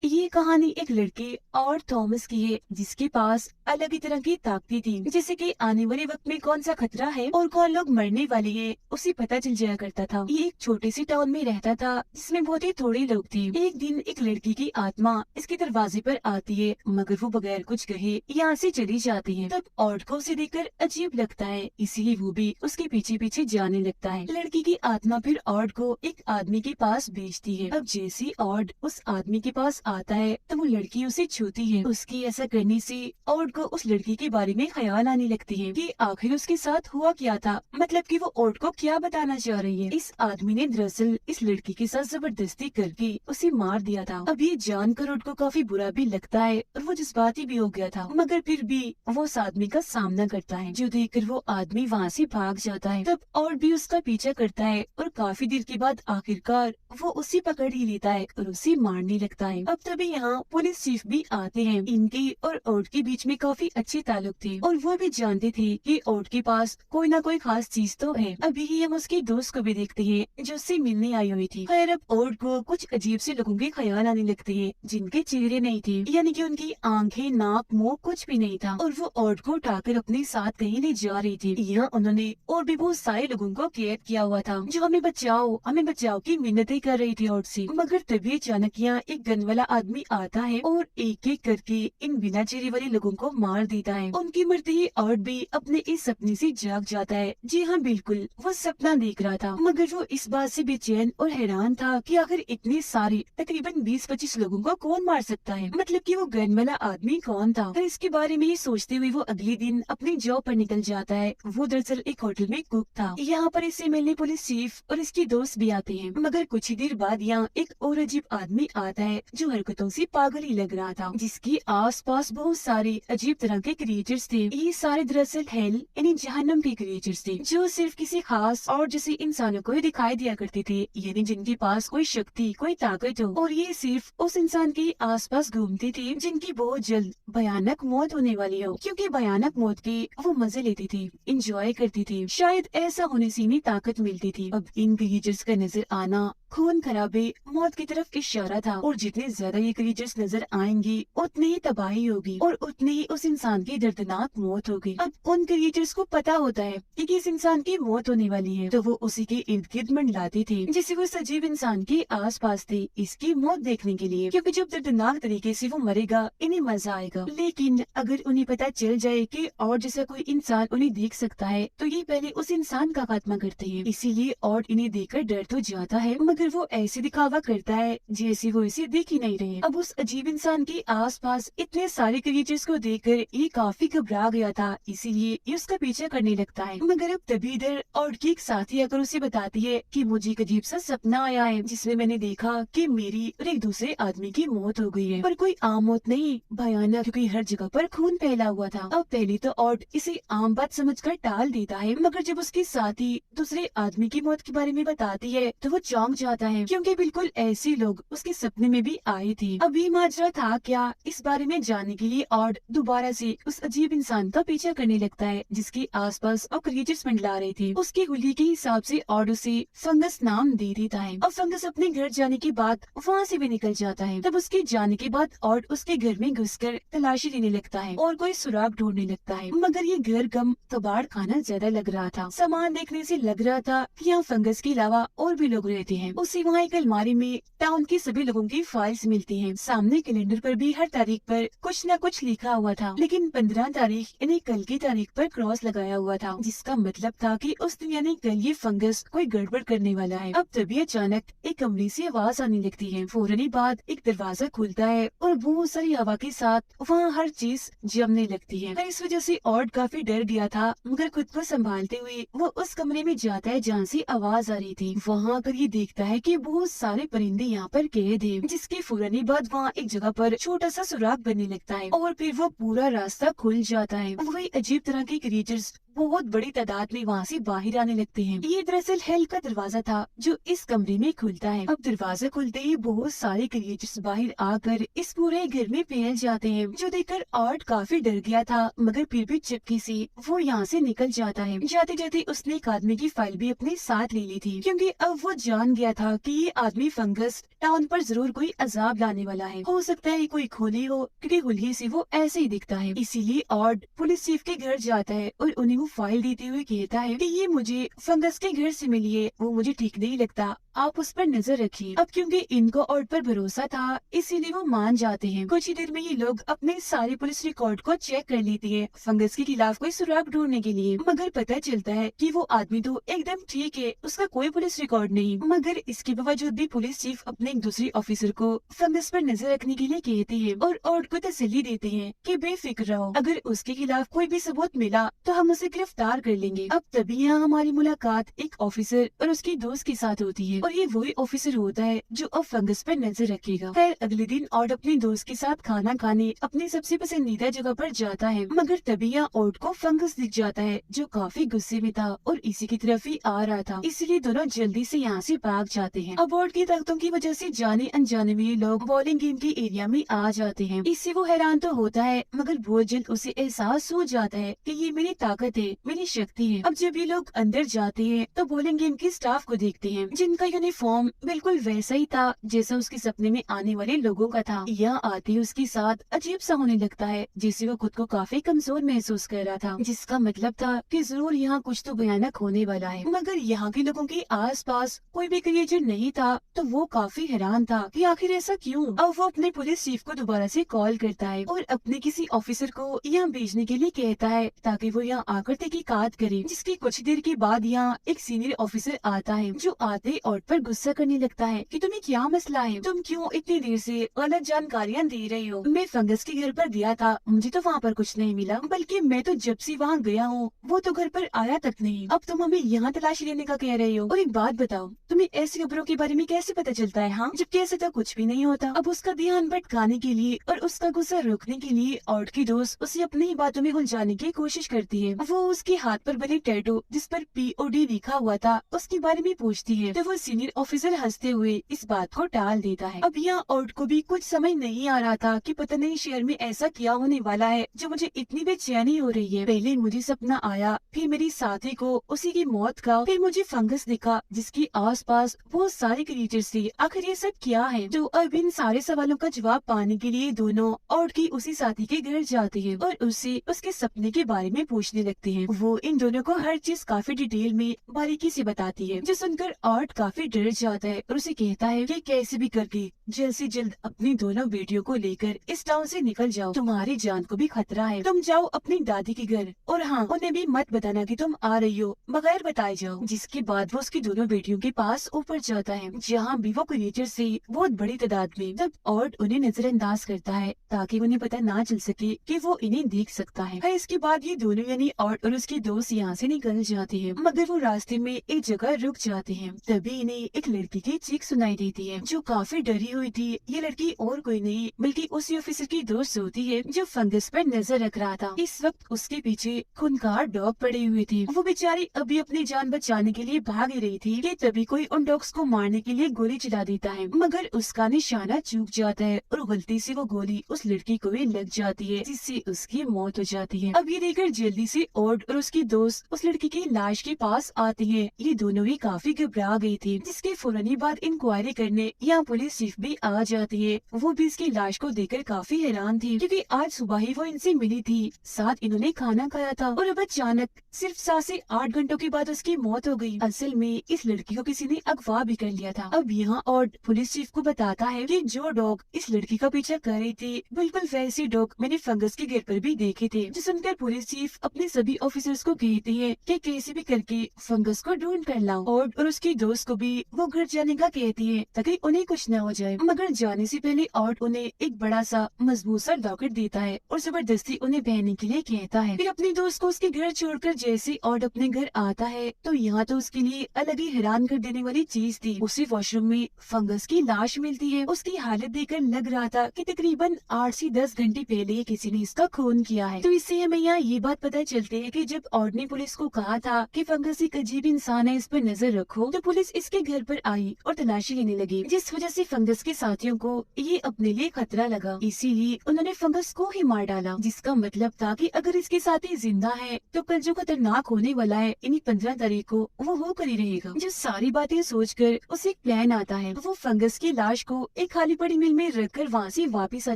ये कहानी एक लड़के और थॉमस की है जिसके पास अलग ही तरह की ताकतें थी। जैसे कि आने वाले वक्त में कौन सा खतरा है और कौन लोग मरने वाले हैं उसे पता चल जाया करता था। ये एक छोटे से टाउन में रहता था जिसमें बहुत ही थोड़े लोग थे। एक दिन एक लड़की की आत्मा इसके दरवाजे पर आती है, मगर वो बगैर कुछ कहे यहाँ से चली जाती है। तब ऑड को उसे देखकर अजीब लगता है, इसीलिए वो भी उसके पीछे पीछे जाने लगता है। लड़की की आत्मा फिर ऑड को एक आदमी के पास भेजती है। अब जैसे ऑड उस आदमी के पास आता है तो वो लड़की उसे छूती है। उसकी ऐसा करने से ऑड को उस लड़की के बारे में ख्याल आने लगती है कि आखिर उसके साथ हुआ क्या था, मतलब कि वो ऑड को क्या बताना चाह रही है। इस आदमी ने दरअसल इस लड़की के साथ जबरदस्ती करके उसे मार दिया था। अब ये जानकर ऑड को काफी बुरा भी लगता है और वो जज्बाती भी हो गया था, मगर फिर भी वो उस आदमी का सामना करता है, जो देखकर वो आदमी वहाँ से भाग जाता है। तब ऑड भी उसका पीछा करता है और काफी देर के बाद आखिरकार वो उसे पकड़ ही लेता है और उसे मारने लगता है। अब तभी यहाँ पुलिस चीफ भी आते हैं। इनके और ओट के बीच में काफी अच्छे ताल्लुक थे और वो भी जानते थे कि ओट के पास कोई ना कोई खास चीज तो है। अभी ही हम उसके दोस्त को भी देखते हैं जो उससे मिलने आई हुई थी। खैर, अब ओट को कुछ अजीब से लोगों के ख्याल आने लगते हैं जिनके चेहरे नहीं थे, यानी कि उनकी आंखें, नाक, मुंह कुछ भी नहीं था, और वो ओट को उठाकर अपने साथ कहीं ले जा रही थी। यहाँ उन्होंने और भी बहुत सारे लोगों को कैद किया हुआ था जो हमें बचाओ की मिन्नतें कर रही थी ओट से। मगर तभी अचानक यहाँ एक गन वाला आदमी आता है और एक एक करके इन बिना चेहरे वाले लोगों को मार देता है। उनकी मरते ही ऑड भी अपने इस सपने से जाग जाता है। जी हाँ, बिल्कुल वो सपना देख रहा था, मगर वो इस बात से बेचैन और हैरान था कि आखिर इतने सारे तकरीबन 20-25 लोगों को कौन मार सकता है, मतलब कि वो गन वाला आदमी कौन था। तो इसके बारे में ही सोचते हुए वो अगले दिन अपनी जॉब पर निकल जाता है। वो दरअसल एक होटल में कुक था। यहाँ पर इससे मिलने पुलिस चीफ और इसकी दोस्त भी आते हैं, मगर कुछ ही देर बाद यहाँ एक और अजीब आदमी आता है जो हरकतों से पागल ही लग रहा था, जिसके आसपास बहुत सारे अजीब तरह के क्रिएचर्स थे। ये सारे दरअसल हेल यानी जहन्नम के क्रिएचर्स थे जो सिर्फ किसी खास और जैसे इंसानों को ही दिखाई दिया करते थे, यानी जिनके पास कोई शक्ति, कोई ताकत हो, और ये सिर्फ उस इंसान के आसपास घूमते थे जिनकी बहुत जल्द भयानक मौत होने वाली हो, क्योंकि भयानक मौत के वो मजे लेते थे, इंजॉय करते थे। शायद ऐसा होने से इन्हें ताकत मिलती थी। अब इन क्रिएचर्स का नजर आना खून खराबे, मौत की तरफ इशारा था, और जितने ज्यादा ये क्रिएचर्स नजर आएंगे उतनी ही तबाही होगी और उतनी ही उस इंसान की दर्दनाक मौत होगी। अब उन क्रिएचर्स को पता होता है कि इस इंसान की मौत होने वाली है, तो वो उसी के इर्द गिर्द मंडलाते थे जैसे वो सजीव इंसान के आसपास थे इसकी मौत देखने के लिए, क्योंकि जब दर्दनाक तरीके से वो मरेगा इन्हें मजा आएगा। लेकिन अगर उन्हें पता चल जाए कि और जैसा कोई इंसान उन्हें देख सकता है तो ये पहले उस इंसान का खात्मा करते हैं। इसीलिए और इन्हें देखकर डर तो जाता है, मगर वो ऐसे दिखावा करता है जैसे वो इसे देख ही नहीं रहे। अब उस अजीब इंसान के आसपास इतने सारे क्रिएचर्स को देखकर ये काफी घबरा गया था, इसीलिए ये उसका पीछा करने लगता है। मगर अब तभी इधर और की एक साथी आकर उसे बताती है कि मुझे एक अजीब सा सपना आया है जिसमें मैंने देखा कि मेरी और एक दूसरे आदमी की मौत हो गई है, पर कोई आम मौत नहीं, भयानक, क्योंकि हर जगह पर खून फैला हुआ था। अब पहले तो ऑड इसे आम बात समझकर टाल देता है, मगर जब उसके साथी दूसरे आदमी की मौत के बारे में बताती है तो वो चौंक जाता है, क्योंकि बिल्कुल ऐसे लोग उसके सपने में भी आए थे। अभी माजरा था क्या, इस बारे में जानने के लिए ऑड दोबारा से उस अजीब इंसान का पीछा करने लगता है जिसके आसपास और क्रिएचर्स मंडला रहे थे। उसके हुलिये के हिसाब से ऑड उसे फंगस नाम दे देता है। अब फंगस अपने घर जाने के बाद वहाँ से भी निकल जाता है। तब उसके जाने के बाद ऑड उसके घर में घुसकर तलाशी लेने लगता है और कोई सुराग ढूंढने लगता है, मगर ये घर गम कबाड़ खाना ज्यादा लग रहा था। सामान देखने से लग रहा था कि यहाँ फंगस के अलावा और भी लोग रहते हैं। उसी वहाँ एक अलमारी में टाउन के सभी लोगों की फाइल्स मिलती हैं। सामने कैलेंडर पर भी हर तारीख पर कुछ न कुछ लिखा हुआ था, लेकिन 15 तारीख यानी कल की तारीख पर क्रॉस लगाया हुआ था, जिसका मतलब था कि उस दिन यानी कल ये फंगस कोई गड़बड़ करने वाला है। अब तभी अचानक एक कमरे से आवाज आने लगती है। फौरन ही बाद एक दरवाजा खुलता है और बहुत सारी हवा के साथ वहाँ हर चीज जमने लगती है। इस वजह से ऑड काफी डर गया था, मगर खुद को संभालते हुए वो उस कमरे में जाता है जहाँ से आवाज आ रही थी। वहाँ आकर ये देखता है कि बहुत सारे परिंदे यहाँ पर कैद हैं, जिसके फौरन ही बाद वहाँ एक जगह पर छोटा सा सुराग बनने लगता है और फिर वो पूरा रास्ता खुल जाता है। वही अजीब तरह के क्रिएचर्स बहुत बड़ी तादाद में वहाँ से बाहर आने लगते हैं। ये दरअसल हेल का दरवाजा था जो इस कमरे में खुलता है। अब दरवाजा खुलते ही बहुत सारे क्रिएचर्स बाहर आकर इस पूरे घर में फैल जाते हैं, जो देखकर आर्ट काफी डर गया था, मगर फिर भी चुपके से वो यहाँ से निकल जाता है। जाते जाते उसने एक आदमी की फाइल भी अपने साथ ले ली थी, क्योंकि अब वो जान गया था कि ये आदमी फंगस टाउन पर जरूर कोई अजाब लाने वाला है। हो सकता है कोई खोली हो, क्योंकि हुलिये से वो ऐसे ही दिखता है। इसीलिए आर्ट पुलिस चीफ के घर जाता है और उन्हें वो फाइल देते हुए कहता है कि ये मुझे फंगस के घर से मिली है, वो मुझे ठीक नहीं लगता, आप उस पर नजर रखिए। अब क्योंकि इनको आर्ट पर भरोसा था, इसीलिए वो मान जाते हैं। कुछ ही देर में ये लोग अपने सारे पुलिस रिकॉर्ड को चेक कर लेती है फंगस के खिलाफ कोई सुराग ढूंढने के लिए, मगर पता चलता है कि वो आदमी तो एकदम ठीक है, उसका कोई पुलिस रिकॉर्ड नहीं। मगर इसके बावजूद भी पुलिस चीफ अपने एक दूसरे ऑफिसर को फंगस पर नजर रखने के लिए कहते हैं और आर्ट को तसल्ली देते हैं कि बेफिक्र रहो, अगर उसके खिलाफ कोई भी सबूत मिला तो हम उसे गिरफ्तार कर लेंगे। अब तभी यहाँ हमारी मुलाकात एक ऑफिसर और उसकी दोस्त के साथ होती है, और ये वही ऑफिसर होता है जो अब फंगस पर नजर रखेगा। खैर अगले दिन आर्ट अपने दोस्त के साथ खाना खाने अपनी सबसे पसंदीदा जगह पर जाता है, मगर तभी यहाँ आर्ट को फंगस दिख जाता है जो काफी गुस्से में था और इसी की तरफ ही आ रहा था। इसलिए दोनों जल्दी से यहाँ से भाग जाते हैं। अब आर्ट की ताकतों की वजह से जाने अनजाने में ये लोग बॉलिंग गेम के एरिया में आ जाते हैं। इससे वो हैरान तो होता है, मगर बहुत जल्द उसे एहसास हो जाता है कि ये मेरी ताकत है, मेरी शक्ति है। अब जब ये लोग अंदर जाते हैं तो बॉलिंग गेम के स्टाफ को देखते हैं, जिनका यूनिफॉर्म बिल्कुल वैसा ही था जैसा उसके सपने में आने वाले लोगों का था। यहाँ आते ही उसके साथ अजीब सा होने लगता है, जिससे वो खुद को काफी कमजोर महसूस कर रहा था, जिसका मतलब था कि जरूर यहाँ कुछ तो भयानक होने वाला है। मगर यहाँ के लोगों के आसपास कोई भी क्रिएचर नहीं था, तो वो काफी हैरान था कि आखिर ऐसा क्यों। अब वो अपने पुलिस चीफ को दोबारा से कॉल करता है और अपने किसी ऑफिसर को यहाँ भेजने के लिए कहता है ताकि वो यहाँ आकर तहकीकात करे। जिसकी कुछ देर के बाद यहाँ एक सीनियर ऑफिसर आता है, जो आते आर्ट पर गुस्सा करने लगता है कि तुम्हें क्या मसला है, तुम क्यों इतनी देर से गलत जानकारियाँ दे रहे हो। मैं फंगस के घर पर गया था, मुझे तो वहाँ पर कुछ नहीं मिला, बल्कि मैं तो जब से वहाँ गया हूँ वो तो घर पर आया तक नहीं। अब तुम हमें यहाँ तलाशी लेने का कह रहे हो। और एक बात बताओ, तुम्हें ऐसी खबरों के बारे में कैसे पता चलता है, हाँ, जबकि ऐसा तो कुछ भी नहीं होता। अब उसका ध्यान भटकाने के लिए और उसका गुस्सा रोकने के लिए आर्ट की दोस्त उसे अपनी ही बातों में उलझाने की कोशिश करती है। वो उसके हाथ पर बने टैटू जिस पर POD लिखा हुआ था उसके बारे में पूछती है, तो वो सीनियर ऑफिसर हंसते हुए इस बात को टाल देता है। अब यहाँ आर्ट को भी कुछ समझ नहीं आ रहा था कि पता नहीं शहर में ऐसा क्या होने वाला है जो मुझे इतनी बेचैनी हो रही है। पहले मुझे सपना आया, फिर मेरी साथी को उसी की मौत का, फिर मुझे फंगस दिखा जिसके आसपास बहुत सारे क्रिएचर्स थे। आखिर ये सब क्या है? तो अब इन सारे सवालों का जवाब पाने के लिए दोनों आर्ट की उसी साथी के घर जाते हैं और उससे उसके सपने के बारे में पूछने लगते हैं। वो इन दोनों को हर चीज काफी डिटेल में बारीकी से बताती है, जो सुनकर आर्ट काफी डर जाता है और उसे कहता है कि कैसे भी करके जल्द से जल्द अपनी दोनों बेटियों को लेकर इस टाउन से निकल जाओ, तुम्हारी जान को भी खतरा है। तुम जाओ अपनी दादी के घर, और हाँ, उन्हें भी मत बताना कि तुम आ रही हो, बगैर बताए जाओ। जिसके बाद वो उसकी दोनों बेटियों के पास ऊपर जाता है, जहाँ भी वो क्रिएचर से बहुत बड़ी तादाद में। तब आर्ट उन्हें नजरअंदाज करता है ताकि उन्हें पता ना चल सके कि वो इन्हें देख सकता है। इसके बाद ये दोनों यानी आर्ट और उसकी दोस्त यहाँ से निकल जाते हैं, मगर वो रास्ते में एक जगह रुक जाते हैं। तभी इन्हें एक लड़की की चीख सुनाई देती है, जो काफी डरी हुई थी। ये लड़की और कोई नहीं बल्कि उसी ऑफिसर की दोस्त होती है जो फंगस पर नजर रख रहा था। इस वक्त उसके पीछे खूंखार डॉग पड़े हुए थे। वो बेचारी अभी अपनी जान बचाने के लिए भाग ही रही थी कि तभी कोई उन डॉग्स को मारने के लिए गोली चला देता है, मगर उसका निशाना चूक जाता है और गलती से वो गोली उस लड़की को भी लग जाती है, जिससे उसकी मौत हो जाती है। अब ये देखकर जल्दी से आर्ट और उसकी दोस्त उस लड़की की लाश के पास आती है। ये दोनों ही काफी घबरा गई थी, जिसके फौरन ही बाद इंक्वायरी करने यहाँ पुलिस चीफ भी आ जाती है। वो भी इसकी लाश को देखकर काफी हैरान थी, क्योंकि आज सुबह ही वो इनसे मिली थी, साथ इन्होंने खाना खाया था, और अब अचानक सिर्फ 7 से 8 घंटों के बाद उसकी मौत हो गई। असल में इस लड़की को किसी ने अगवा भी कर लिया था। अब यहाँ आर्ट पुलिस चीफ को बताता है कि जो डॉग इस लड़की का पीछा कर रही थी, बिल्कुल वैसे डॉग मैंने फंगस के घर पर भी देखे थे। जो सुनकर पुलिस चीफ अपने सभी ऑफिसर्स को कहती है कि कैसे भी करके फंगस को ढूंढ कर लाओ। आर्ट और उसकी दोस्त को भी वो घर जाने का कहती है ताकि उन्हें कुछ न हो जाए, मगर जाने से पहले आर्ट उन्हें एक बड़ा सा मजबूत सा लॉकेट देता है और जबरदस्ती उन्हें पहनने के लिए कहता है। फिर अपनी दोस्त को उसके घर छोड़कर जैसे आर्ट अपने घर आता है तो यहाँ तो उसके लिए अलग ही हैरान कर देने वाली चीज थी। उसी वॉशरूम में फंगस की लाश मिलती है। उसकी हालत देखकर लग रहा था कि तकरीबन 8 से 10 घंटे पहले किसी ने इसका खून किया है। तो इससे हमें यहाँ ये बात पता चलती है कि जब ऑड ने पुलिस को कहा था कि फंगस एक अजीब इंसान है, इस पर नजर रखो, तो पुलिस इसके घर पर आई और तलाशी लेने लगी, जिस वजह से फंगस के साथियों को ये अपने लिए खतरा लगा। इसीलिए उन्होंने फंगस को ही मार डाला, जिसका मतलब था कि अगर इसके साथी जिंदा है तो कल जो खतरनाक होने वाला है इन्हीं 15 तारीख को वो होकर ही रहेगा। जो सारी बातें सोचकर उसे एक प्लान आता है। वो फंगस की लाश को एक खाली पड़ी मिल में रखकर वहाँ से वापस आ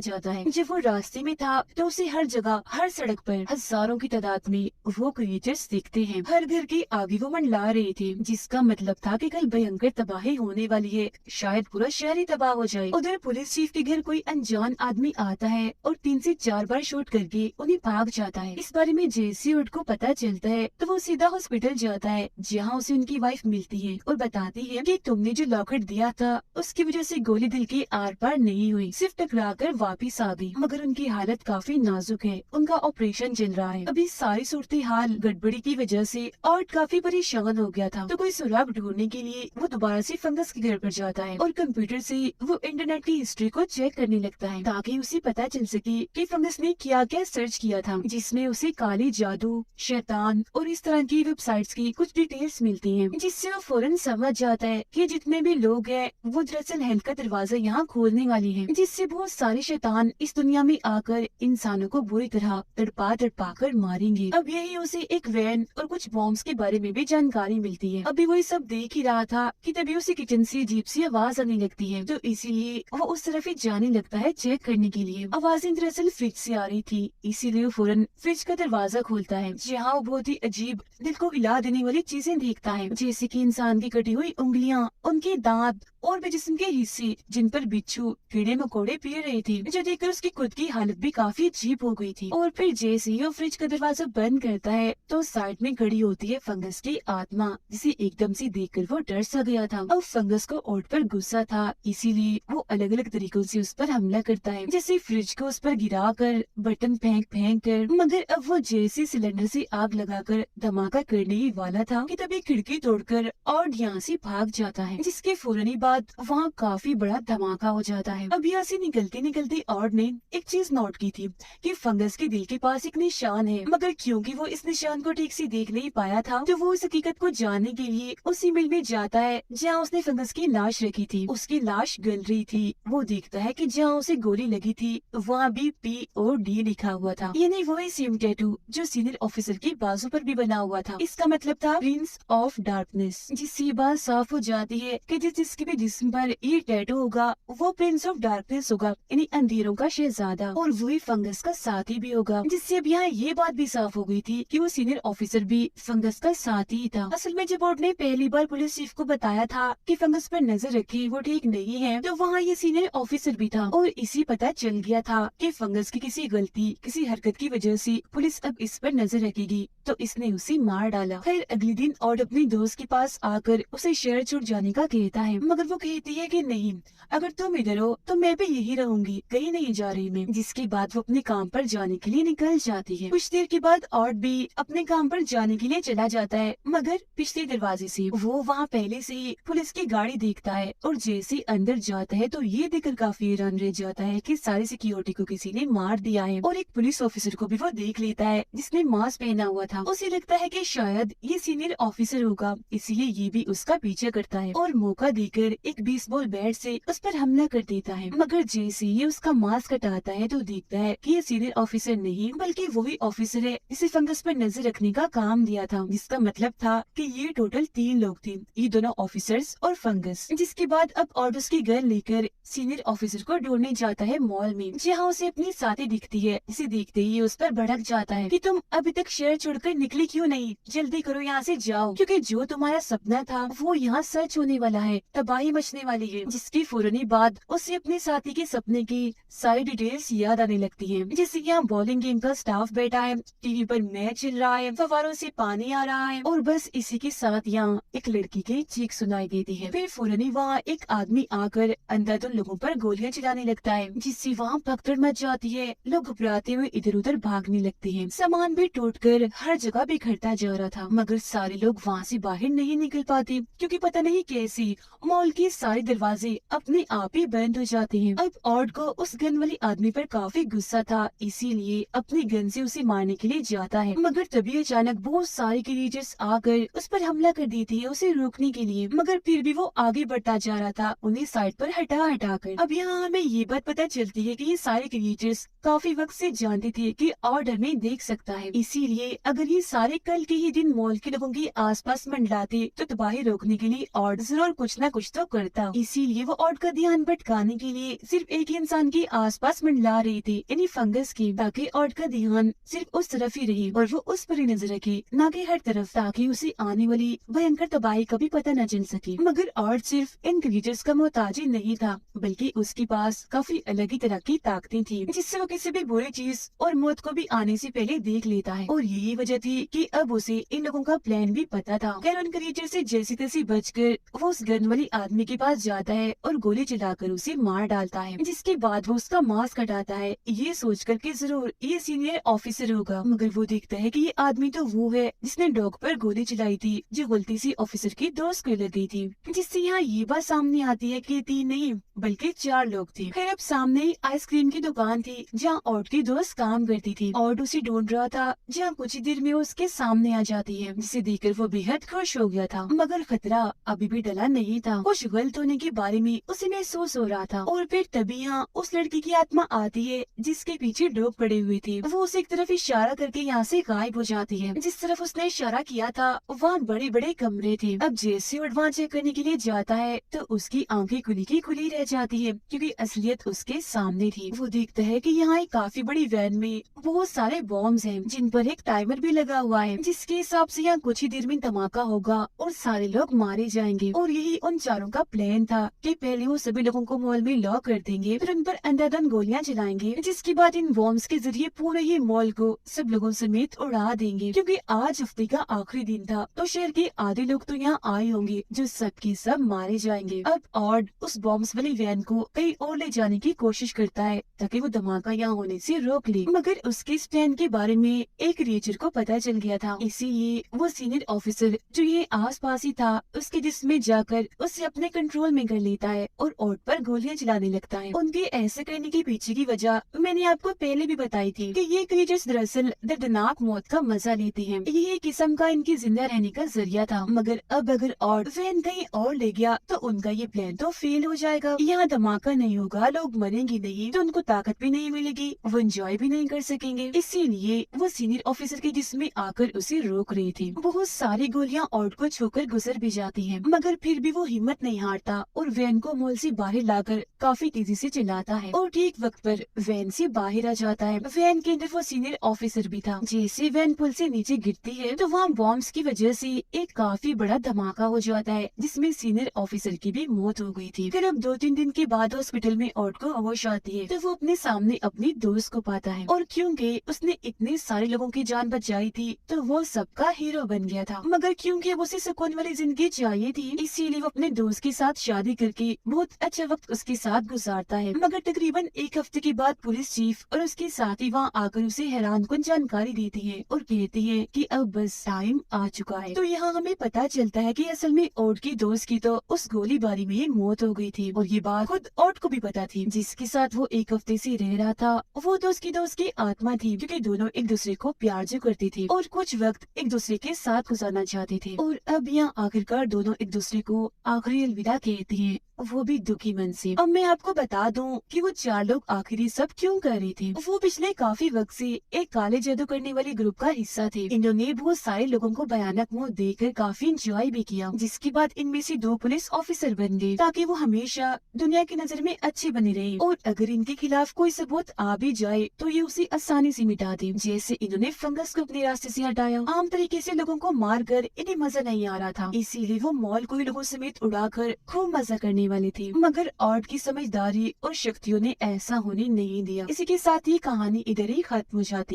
जाता है। जब वो रास्ते में था तो उसे हर जगह, हर सड़क पर हजारों की तादाद में वो क्रिएचर्स दिखते हैं। हर घर के आगे वो मंडला रहे थे, जिसका मतलब था कि कल भयंकर तबाही होने वाली है, शायद पूरा शहर ही तबाह हो जाए। उधर पुलिस चीफ के घर कोई अनजान आदमी आता है और 3 से 4 बार शूट करके उन्हें भाग जाता है। इस बारे में जैसे उड को पता चलता है तो वो सीधा हॉस्पिटल जाता है, जहाँ उसे उनकी वाइफ मिलती है और बताती है कि तुमने जो लॉकेट दिया था उसकी वजह से गोली दिल के आर पार नहीं हुई, सिर्फ टकरा कर वापिस आ गई, मगर उनकी हालत काफी नाजुक है, उनका ऑपरेशन चल रहा है। अभी सारी सूरत हाल गड़बड़ी की वजह से और काफी परेशान हो गया था, तो कोई सुराग ढूंढने के लिए वो दोबारा से फंगस के घर पर जाता है और कंप्यूटर से वो इंटरनेट की हिस्ट्री को चेक करने लगता है, ताकि उसे पता चल सके कि फंगस ने क्या क्या सर्च किया था, जिसमें उसे काली जादू, शैतान और इस तरह की वेबसाइट्स की कुछ डिटेल्स मिलती हैं, जिससे वो फौरन समझ जाता है कि जितने भी लोग हैं वो दरअसल हेल का दरवाजा यहाँ खोलने वाली है, जिससे बहुत सारे शैतान इस दुनिया में आकर इंसानों को बुरी तरह तड़पा तड़पा कर मारेंगे। अब यही उसे एक वैन और कुछ बॉम्ब्स के बारे में भी जानकारी मिलती है। अभी वो ये सब देख ही रहा था कि तभी उसे किचन से अजीब सी आवाज आने लगती है, तो इसीलिए वो उस तरफ ही जाने लगता है चेक करने के लिए। आवाजें दरअसल फ्रिज से आ रही थी, इसीलिए वो फौरन फ्रिज का दरवाजा खोलता है, जहाँ वो बहुत ही अजीब, दिल को हिला देने वाली चीजें देखता है, जैसे कि इंसान की कटी हुई उंगलियां, उनके दांत और भी जिस्म के हिस्से जिन पर बिच्छू कीड़े मकोड़े पी रहे थे, जो देखकर उसकी खुद की हालत भी काफी अजीब हो गई थी। और फिर जैसे ही वो फ्रिज का दरवाजा बंद करता है तो साइड में खड़ी होती है फंगस की आत्मा, जिसे एकदम से देखकर वो डर सा गया था। अब फंगस को ओट पर गुस्सा था, इसीलिए वो अलग अलग तरीकों से उस पर हमला करता है, जैसे फ्रिज को उस पर गिरा कर, बटन फेंक फेंक कर, मगर अब वो जैसे सिलेंडर से आग लगाकर धमाका करने ही वाला था कि तभी खिड़की तोड़कर और यहाँ से भाग जाता है, जिसके फौरन ही बाद वहाँ काफी बड़ा धमाका हो जाता है। अब यहाँ से निकलते निकलते ऑड ने एक चीज नोट की थी कि फंगस के दिल के पास एक निशान है, मगर क्योंकि वो इस निशान को ठीक से देख नहीं पाया था, तो वो इस हकीकत को जानने के लिए उसी मिल में जाता है जहाँ उसने फंगस की लाश रखी थी। उसकी लाश गल रही थी। वो देखता है कि जहाँ उसे गोली लगी थी वहाँ भी POD लिखा हुआ था, यानी वही सेम टैटू जो सीनियर ऑफिसर की बाजू पर भी बना हुआ था। इसका मतलब था प्रिंस ऑफ डार्कनेस, जिससे ये बात साफ हो जाती है कि जिसके भी जिस्म पर ये टैटू होगा वो प्रिंस ऑफ डार्कनेस होगा, यानी अंधेरों का शहजादा, और वही फंगस का साथी भी होगा। जिससे अब यहाँ ये बात भी साफ हो गई थी कि वो सीनियर ऑफिसर भी फंगस का साथी ही था। असल में जब ऑड ने पहली बार पुलिस चीफ को बताया था कि फंगस पर नजर रखी, वो ठीक नहीं है, तो वहाँ ये सीनियर ऑफिसर भी था और इसी पता चल गया था कि फंगस की किसी गलती, किसी हरकत की वजह से पुलिस अब इस पर नजर रखेगी, तो इसने उसे मार डाला। फिर अगले दिन ऑड अपनी दोस्त के पास आकर उसे शहर छोड़ जाने का कहता है, मगर वो कहती है कि नहीं, अगर तुम इधर हो तो मैं भी यही रहूंगी, कहीं नहीं जा रही मैं। जिसके बाद वो अपने काम पर जाने के लिए निकल जाती है। कुछ देर के बाद ऑड भी अपने काम पर जाने के लिए चला जाता है, मगर पिछले दरवाजे से। वो वहाँ पहले से ही पुलिस की गाड़ी देखता है और जैसे अंदर जाता है तो ये देखकर काफी हैरान रह जाता है कि सारी सिक्योरिटी को किसी ने मार दिया है, और एक पुलिस ऑफिसर को भी वो देख लेता है जिसने मास्क पहना हुआ था। उसे लगता है कि शायद ये सीनियर ऑफिसर होगा, इसीलिए ये भी उसका पीछा करता है और मौका देकर एक बेसबॉल बैट से उस पर हमला कर देता है। मगर जैसे ये उसका मास्क हटाता है तो देखता है कि ये सीनियर ऑफिसर नहीं बल्कि वही ऑफिसर है जिसे फंगस पर नजर रखने का काम दिया था, जिसका मतलब था कि ये टोटल 3 लोग थे, ये दोनों ऑफिसर्स और फंगस। जिसके बाद अब ऑड उसकी गन लेकर सीनियर ऑफिसर को ढूंढने जाता है मॉल में, जहाँ उसे अपनी साथी दिखती है। इसे देखते ही उस पर भड़क जाता है कि तुम अभी तक शहर छोड़कर निकली क्यों नहीं, जल्दी करो यहाँ से जाओ, क्योंकि जो तुम्हारा सपना था वो यहाँ सच होने वाला है, तबाही मचने वाली है। जिसकी फौरन बाद उसे अपने साथी के सपने की सारी डिटेल्स याद आने लगती है, जैसे यहाँ बॉलिंग गेम का स्टाफ बैठा है, टीवी पर मैच चल रहा है, फव्वारों से पानी आ रहा है, और बस इसी के साथ यहाँ एक लड़की की चीख सुनाई देती है। फिर फौरन वहाँ एक आदमी आकर अंधाधुन लोगों पर गोलियां चलाने लगता है, जिससे वहाँ भगदड़ मच जाती है। लोग घबराते हुए इधर उधर भागने लगते हैं, सामान भी टूटकर हर हर जगह बिखरता जा रहा था। मगर सारे लोग वहाँ से बाहर नहीं निकल पाते क्योंकि पता नहीं कैसे मॉल के सारे दरवाजे अपने आप ही बंद हो जाते हैं। अब ऑड को उस गन वाले आदमी पर काफी गुस्सा था, इसीलिए अपनी गन से उसे मारने के लिए जाता है। मगर तभी अचानक बहुत सारे क्रिएचर्स आकर उस पर हमला कर देती है उसे रोकने के लिए। मगर फिर भी वो आगे बढ़ता जा रहा था उन्हें साइड पर हटा कर। अब यहाँ हमें ये बात पता चलती है कि ये सारे क्रिएचर्स काफी वक्त से जानते थे कि ऑड हमें देख सकता है, इसीलिए अगर ये सारे कल के ही दिन मॉल के लोगों के आसपास मंडलाते तो तबाही रोकने के लिए ऑड जरूर कुछ न कुछ तो करता। इसीलिए वो ऑड का ध्यान भटकाने के लिए सिर्फ एक ही इंसान के आसपास मंडला रहे थे, यानी फंगस के, ताकि ऑड का ध्यान सिर्फ उस तरफ ही रहे और वो उस पर ही नजर रखे, न कि हर तरफ, ताकि उसे आने वाली भयंकर तबाही का भी पता न चल सके। मगर ऑड सिर्फ इन क्रिएचर्स का मोहताज ही नहीं था, बल्कि उसके पास काफी अलग ही तरह की ताकतें थी, जिससे वो किसी भी बुरी चीज और मौत को भी आने से पहले देख लेता है। और यही वजह थी कि अब उसे इन लोगों का प्लान भी पता था। खैर उन क्रिएचर से जैसी तैसी बचकर वो उस गन वाली आदमी के पास जाता है और गोली चलाकर उसे मार डालता है, जिसके बाद वो उसका मास्क हटाता है, ये सोच कर के जरूर ये सीनियर ऑफिसर होगा। मगर वो देखता है कि ये आदमी तो वो है जिसने डॉग पर गोली चलाई थी, जो गलती से ऑफिसर की दोस्त को लग गई थी। जिससे यहाँ ये बात सामने आती है कि 3 नहीं बल्कि 4 लोग थे। फिर अब सामने ही आइसक्रीम की दुकान थी जहाँ ऑड की दोस्त काम करती थी। ऑड उसे ढूंढ रहा था, जहाँ कुछ ही देर में वो उसके सामने आ जाती है, जिसे देखकर वो बेहद खुश हो गया था। मगर खतरा अभी भी टला नहीं था। कुछ गलत होने के बारे में उसे महसूस हो रहा था। और फिर तभी यहाँ उस लड़की की आत्मा आती है जिसके पीछे लोग पड़े हुए थे। वो उसे एक तरफ इशारा करके यहाँ से गायब हो जाती है। जिस तरफ उसने इशारा किया था वहाँ बड़े बड़े कमरे थे। अब जैसे वो वहाँ चेक करने के लिए जाता है तो उसकी आंखें खुली की खुली रह जाती है, क्योंकि असलियत उसके सामने थी। वो देखता है कि यहाँ एक काफी बड़ी वैन में बहुत सारे बॉम्ब्स हैं, जिन पर एक टाइमर भी लगा हुआ है, जिसके हिसाब से यहाँ कुछ ही देर में धमाका होगा और सारे लोग मारे जाएंगे। और यही उन चारों का प्लान था कि पहले वो सभी लोगों को मॉल में लॉक कर देंगे, फिर उन पर अंधाधुंध गोलियां चलाएंगे, जिसके बाद इन बॉम्ब्स के जरिए पूरे ही मॉल को सब लोगों समेत उड़ा देंगे। क्योंकि आज हफ्ते का आखिरी दिन था तो शहर के आधे लोग तो यहाँ आए होंगे, जो सबके सब मारे जाएंगे। अब ऑड उस बॉम्ब्स वाली वैन को कहीं और ले जाने की कोशिश करता है ताकि वो धमाका यहाँ होने से रोक ले। मगर उसके इस प्लान के बारे में एक क्रिएचर को पता चल गया था, इसीलिए वो सीनियर ऑफिसर जो ये आस पास ही था उसके जिस्म जाकर उसे अपने कंट्रोल में कर लेता है और ऑड पर गोलियां चलाने लगता है। उनके ऐसे करने के पीछे की वजह मैंने आपको पहले भी बताई थी कि ये क्रिएचर्स दरअसल दर्दनाक मौत का मजा लेते हैं। ये एक किस्म का इनकी जिंदा रहने का जरिया था। मगर अब अगर ऑड वैन कहीं और ले गया तो उनका ये प्लान तो फेल हो जाएगा। यहाँ धमाका नहीं होगा, लोग मरेंगे नहीं, तो उनको ताकत भी नहीं मिलेगी, वो एंजॉय भी नहीं कर सकेंगे। इसीलिए वो सीनियर ऑफिसर के जिस्म आकर उसे रोक रही थी। बहुत सारी गोलियां ऑड को छूकर गुजर भी जाती हैं, मगर फिर भी वो हिम्मत नहीं हारता और वैन को मॉल से बाहर लाकर काफी तेजी से चलाता है और ठीक वक्त पर वैन से बाहर आ जाता है। वैन के अंदर वो सीनियर ऑफिसर भी था। जैसे वैन पुल से नीचे गिरती है तो वहाँ बॉम्ब्स की वजह से एक काफी बड़ा धमाका हो जाता है, जिसमें सीनियर ऑफिसर की भी मौत हो गई थी। फिर अब 2-3 दिन के बाद हॉस्पिटल में ऑड को होश आती है तो वो अपने सामने अपनी दोस्त को पाता है, और क्योंकि उसने इतने सारे लोगों की जान बचाई थी तो वो सबका हीरो बन गया था। मगर क्योंकि अब उसे सुकून वाली जिंदगी चाहिए थी, इसीलिए वो अपने दोस्त के साथ शादी करके बहुत अच्छा वक्त उसके साथ गुजारता है। मगर तकरीबन 1 हफ्ते के बाद पुलिस चीफ और उसके साथी वहाँ आकर उसे हैरानकुन जानकारी देती है और कहती है कि अब बस टाइम आ चुका है। तो यहाँ हमें पता चलता है कि असल में ऑड की दोस्त की तो उस गोलीबारी में ही मौत हो गई थी, और ये बात खुद ऑड को भी पता थी। जिसके साथ वो 1 हफ्ते से रह रहा था वो तो उसकी दोस्त की आत्मा थी, क्योंकि दोनों एक दूसरे को प्यार जो करती थी और कुछ वक्त एक दूसरे के साथ गुजारना चाहते थे। और अब यहाँ आखिरकार दोनों एक दूसरे को आखिरी अलविदा कहते हैं, वो भी दुखी मन से। अब मैं आपको बता दूं कि वो 4 लोग आखिरी सब क्यों कर रहे थे। वो पिछले काफी वक्त से एक काले जादू करने वाले ग्रुप का हिस्सा थे। इन्होंने बहुत सारे लोगों को भयानक मौत देकर काफी इंजॉय भी किया, जिसके बाद इनमें से 2 पुलिस ऑफिसर बन गए ताकि वो हमेशा दुनिया की नजर में अच्छे बने रहे, और अगर इनके खिलाफ कोई सबूत आ भी जाए तो ये उसे आसानी से मिटा दे। जैसे इन्होंने फंगस को अपने रास्ते से हटाया। आम तरीके से लोगों को मार कर इन्हें मजा नहीं आ रहा था, इसीलिए वो मॉल को लोगों समेत उड़ाकर खूब मजा करने वाले थे। मगर ऑड की समझदारी और शक्तियों ने ऐसा होने नहीं दिया। इसी के साथ ये कहानी इधर ही खत्म हो जाती है।